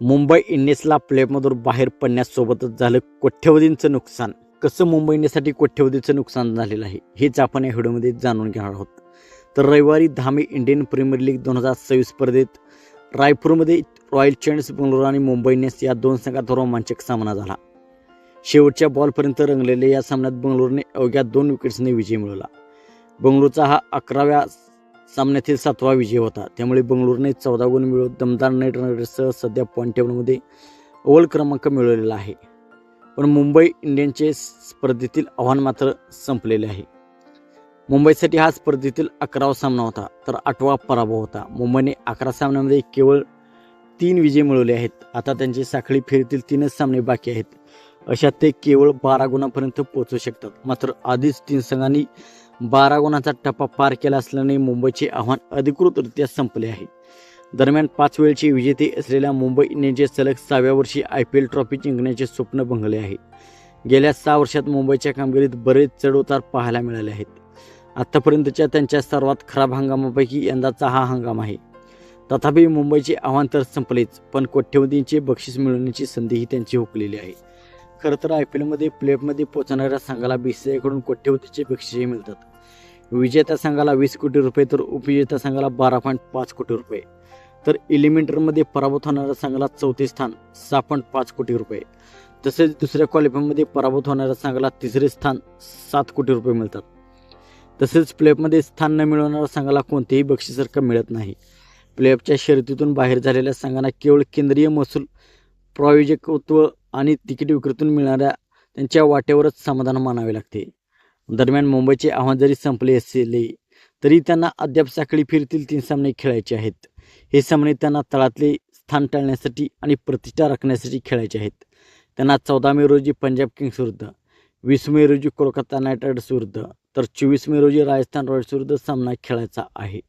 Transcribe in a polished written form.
मुंबई इंडियन्सला प्लेऑफमधून बाहेर पडण्यासोबतच झालं कोट्यवधींचं नुकसान. कसं मुंबई इंडियन्ससाठी कोट्यवधीचं नुकसान झालेलं आहे हेच आपण या व्हिडिओमध्ये जाणून घेणार आहोत. तर रविवारी 10 मे इंडियन प्रीमियर लीग 2026 स्पर्धेत रायपूरमध्ये रॉयल चॅलेंजर्स बंगळुरू आणि मुंबई इंडियन्स या दोन संघात रोमांचक सामना झाला. शेवटच्या बॉलपर्यंत रंगलेल्या या सामन्यात बंगळुरूने अवघ्या 2 विकेट्सने विजय मिळवला. बंगळुरूचा हा 11व्या सामन्यातील 7वा विजय होता. त्यामुळे बंगळुरूने 14 गुण मिळवत दमदार नाईट रायडर्ससह सध्या पॉईंट टेबलमध्ये अव्वल क्रमांक मिळवलेला आहे. पण मुंबई इंडियन्सचे स्पर्धेतील आव्हान मात्र संपलेले आहे. मुंबईसाठी हा स्पर्धेतील 11वा सामना होता तर 8वा पराभव होता. मुंबईने 11 सामन्यांमध्ये केवळ 3 विजय मिळवले आहेत. आता त्यांची साखळी फेरीतील 3च सामने बाकी आहेत. अशात ते केवळ 12 गुणांपर्यंत पोहोचू शकतात. मात्र आधीच 3 संघांनी 12 गुणांचा टप्पा पार केला असल्याने मुंबईचे आव्हान अधिकृतरित्या संपले आहे. दरम्यान 5 वेळचे विजेते असलेल्या मुंबई इंडियन्सचे सलग 6व्या वर्षी IPL ट्रॉफी जिंकण्याचे स्वप्न भंगले आहे. गेल्या 6 वर्षात मुंबईच्या कामगिरीत बरेच चढउतार पाहायला मिळाले आहेत. आत्तापर्यंतच्या त्यांच्या सर्वात खराब हंगामापैकी यंदाचा हा हंगाम आहे. तथापि मुंबईचे आव्हान तर संपलेच, पण कोट्यवधींचे बक्षीस मिळवण्याची संधीही त्यांची हुकलेली आहे. खरं तर IPLमध्ये प्लेऑफमध्ये पोहोचणाऱ्या संघाला BCCI कडून कोट्यवधीचे बक्षीसही मिळतात. विजेत्या संघाला 20 कोटी रुपये तर उपविजेत्या संघाला 12.5 कोटी रुपये. तर एलिमिनेटरमध्ये पराभूत होणाऱ्या संघाला 4थे स्थान 6.5 कोटी रुपये. तसेच दुसऱ्या क्वालिफायमध्ये पराभूत होणाऱ्या संघाला 3रे स्थान 7 कोटी रुपये मिळतात. तसेच प्लेऑफमध्ये स्थान न मिळवणाऱ्या संघाला कोणतेही बक्षीस रक्कम मिळत नाही. प्लेऑफच्या शर्यतीतून बाहेर झालेल्या संघांना केवळ केंद्रीय महसूल, प्रायोजकत्व आणि तिकीट विक्रीतून मिळणाऱ्या त्यांच्या वाट्यावरच समाधान मानावे लागते. दरम्यान मुंबईचे आव्हान जरी संपले असले तरी त्यांना अद्याप साखळी फेरीतील 3 सामने खेळायचे आहेत. हे सामने त्यांना तळातले स्थान टाळण्यासाठी आणि प्रतिष्ठा राखण्यासाठी खेळायचे आहेत. त्यांना 14 मे रोजी पंजाब किंग्स विरुद्ध, 20 मे रोजी कोलकाता नाईट रायडर्स विरुद्ध तर 24 मे रोजी राजस्थान रॉयल्स विरुद्ध सामना खेळायचा आहे.